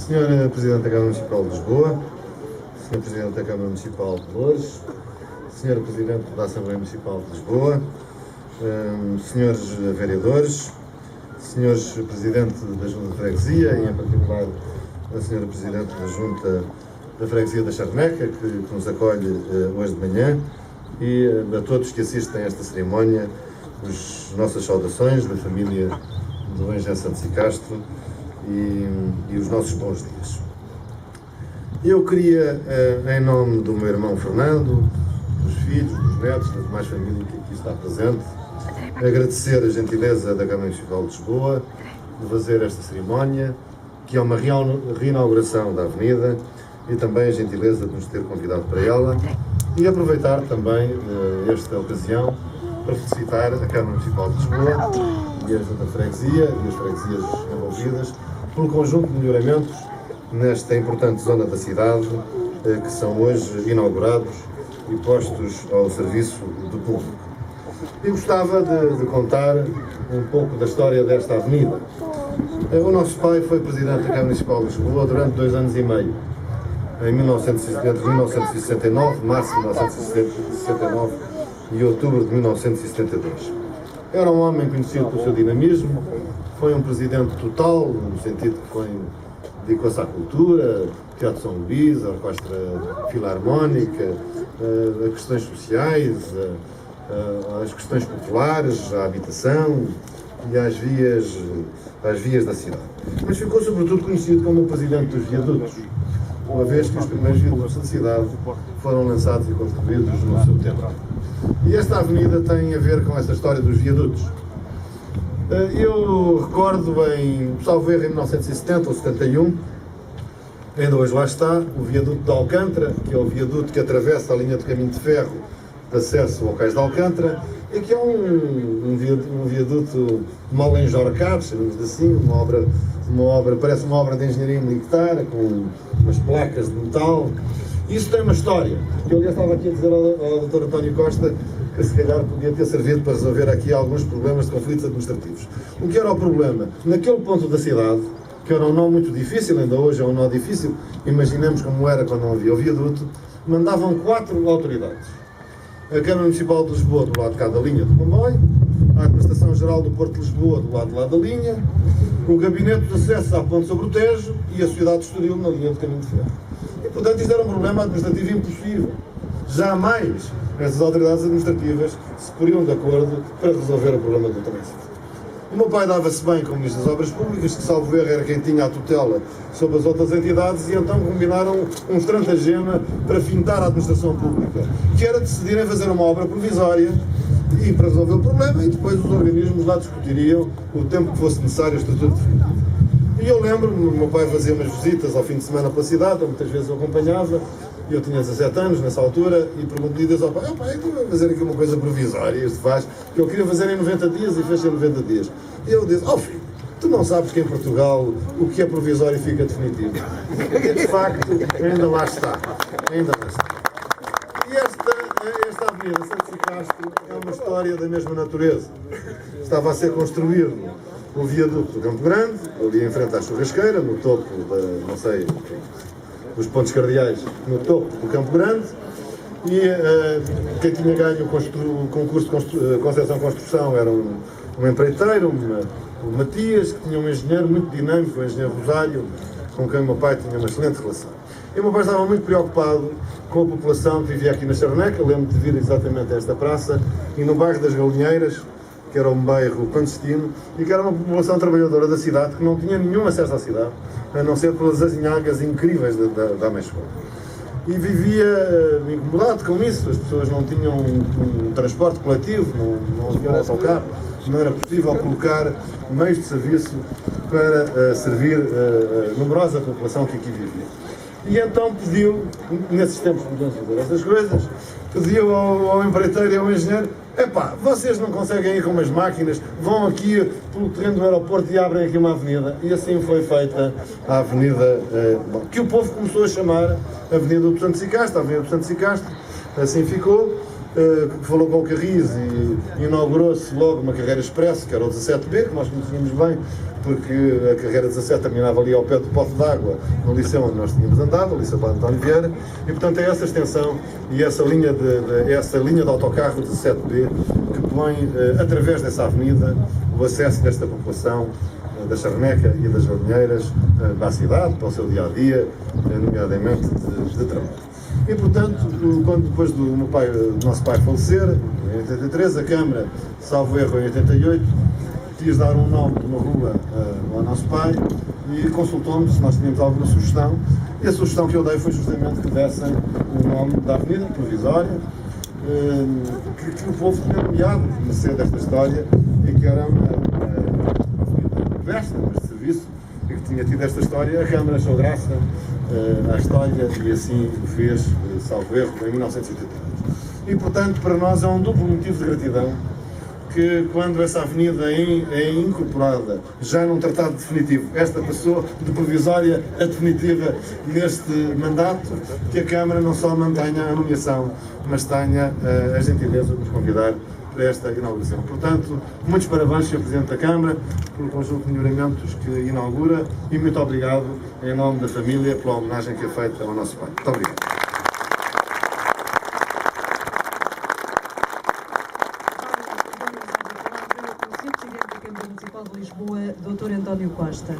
Senhora Presidente da Câmara Municipal de Lisboa, Senhor Presidente da Câmara Municipal de Loures, Senhora Presidente da Assembleia Municipal de Lisboa, Senhores Vereadores, Senhores Presidente da Junta de Freguesia e, em particular, a Senhora Presidente da Junta da Freguesia da Charneca, que nos acolhe hoje de manhã, e a todos que assistem a esta cerimónia, as nossas saudações da família do Engenheiro Santos e Castro e os nossos bons dias. Eu queria, em nome do meu irmão Fernando, dos filhos, dos netos, da demais família que aqui está presente, agradecer a gentileza da Câmara Municipal de Lisboa de fazer esta cerimónia, que é uma reinauguração da Avenida, e também a gentileza de nos ter convidado para ela, e aproveitar também esta ocasião para felicitar a Câmara Municipal de Lisboa e a Junta de Freguesia e as freguesias envolvidas pelo conjunto de melhoramentos nesta importante zona da cidade que são hoje inaugurados e postos ao serviço do público. Eu gostava de contar um pouco da história desta avenida. O nosso pai foi Presidente da Câmara Municipal de Lisboa durante 2 anos e meio, entre 1969, março de 1969 e outubro de 1972. Era um homem conhecido pelo seu dinamismo, foi um presidente total, no sentido que dedicou-se à cultura, Teatro São Luís, à Orquestra Filarmónica, a questões sociais, às questões populares, à habitação e às vias da cidade. Mas ficou sobretudo conhecido como o presidente dos viadutos, uma vez que os primeiros viadutos da cidade foram lançados e construídos no seu tempo. E esta avenida tem a ver com essa história dos viadutos. Eu recordo salvo erro, em 1970 ou 71, ainda hoje lá está, o viaduto de Alcântara, que é o viaduto que atravessa a linha de caminho de ferro de acesso ao Cais de Alcântara, e que é um viaduto mal enjorcado, chamamos assim, uma obra, parece uma obra de engenharia militar, com umas placas de metal. Isso tem uma história, que eu aliás estava aqui a dizer ao Dr. António Costa que se calhar podia ter servido para resolver aqui alguns problemas de conflitos administrativos. O que era o problema? Naquele ponto da cidade, que era um nó muito difícil, ainda hoje é um nó difícil, imaginemos como era quando não havia o viaduto, mandavam 4 autoridades. A Câmara Municipal de Lisboa do lado de cá da linha do comboio, a Administração-Geral do Porto de Lisboa do lado de lá da linha, o Gabinete de Acesso à Ponte sobre o Tejo e a Sociedade de Estoril na linha de caminho de ferro. E, portanto, isto era um problema administrativo impossível. Jamais essas autoridades administrativas se poriam de acordo para resolver o problema do trânsito. O meu pai dava-se bem com o Ministro das Obras Públicas, que, salvo erro, era quem tinha a tutela sobre as outras entidades, e então combinaram um estratagema para fintar a administração pública, que era decidirem fazer uma obra provisória e para resolver o problema, e depois os organismos lá discutiriam o tempo que fosse necessário a estrutura definitiva. E eu lembro-me, o meu pai fazia umas visitas ao fim de semana pela cidade, muitas vezes eu acompanhava, e eu tinha 17 anos nessa altura, e perguntei ao pai, eu vou fazer aqui uma coisa provisória, isto faz, que eu queria fazer em 90 dias e fez em 90 dias. E eu disse, filho, tu não sabes que em Portugal o que é provisório fica definitivo. E de facto, ainda lá está. E esta avenida Santos e Castro é uma história da mesma natureza. Estava a ser construído o viaduto do Campo Grande, ali em frente à churrasqueira, no topo dos pontos cardeais, no topo do Campo Grande, e quem tinha ganho o concurso de Concepção-Construção era um empreiteiro, o Matias, que tinha um engenheiro muito dinâmico, o engenheiro Rosário, com quem o meu pai tinha uma excelente relação. E o meu pai estava muito preocupado com a população que vivia aqui na Charneca. Lembro-me de vir exatamente a esta praça, e no bairro das Galinheiras, que era um bairro clandestino, e que era uma população trabalhadora da cidade, que não tinha nenhum acesso à cidade, a não ser pelas azinhagas incríveis da Amescoa. E vivia incomodado com isso, as pessoas não tinham um transporte coletivo, não havia um autocarro, não era possível colocar meios de serviço para servir a numerosa população que aqui vivia. E então pediu, nesses tempos de mudança dessas coisas, pediu ao empreiteiro e ao engenheiro, vocês não conseguem ir com umas máquinas, vão aqui pelo terreno do aeroporto e abrem aqui uma avenida. E assim foi feita a avenida, que o povo começou a chamar Avenida do Santos e Castro, a Avenida do Santos e Castro, assim ficou. falou com o Carris e inaugurou-se logo uma carreira expresso, que era o 17B, que nós conhecíamos bem, porque a carreira 17 terminava ali ao pé do pote d'água, no liceu onde nós tínhamos andado, o Liceu Padre António Vieira, e portanto é essa extensão e essa linha de autocarro 17B que põe, através dessa avenida, o acesso desta população da Charneca e das Jardineiras à cidade, para o seu dia-a-dia, nomeadamente de trabalho. E, portanto, quando depois do nosso pai falecer, em 83, a Câmara, salvo erro em 88, quis dar um nome de uma rua ao nosso pai e consultou-me se nós tínhamos alguma sugestão. E a sugestão que eu dei foi justamente que dessem o nome da avenida provisória, que o povo tinha nomeado na sede desta história e que era uma avenida vesta, mas de serviço, e que tinha tido esta história. A Câmara achou graça à história e assim o fez, salvo erro, em 1983. E, portanto, para nós é um duplo motivo de gratidão que, quando essa avenida é incorporada, já num tratado definitivo, esta passou de provisória a definitiva neste mandato, que a Câmara não só mantenha a nomeação, mas tenha a gentileza de nos convidar para esta inauguração. Portanto, muitos parabéns, Sr. Presidente da Câmara, pelo conjunto de melhoramentos que inaugura e muito obrigado, em nome da família, pela homenagem que é feita ao nosso pai. Muito obrigado. Presidente da Câmara Municipal de Lisboa, Dr. António Costa.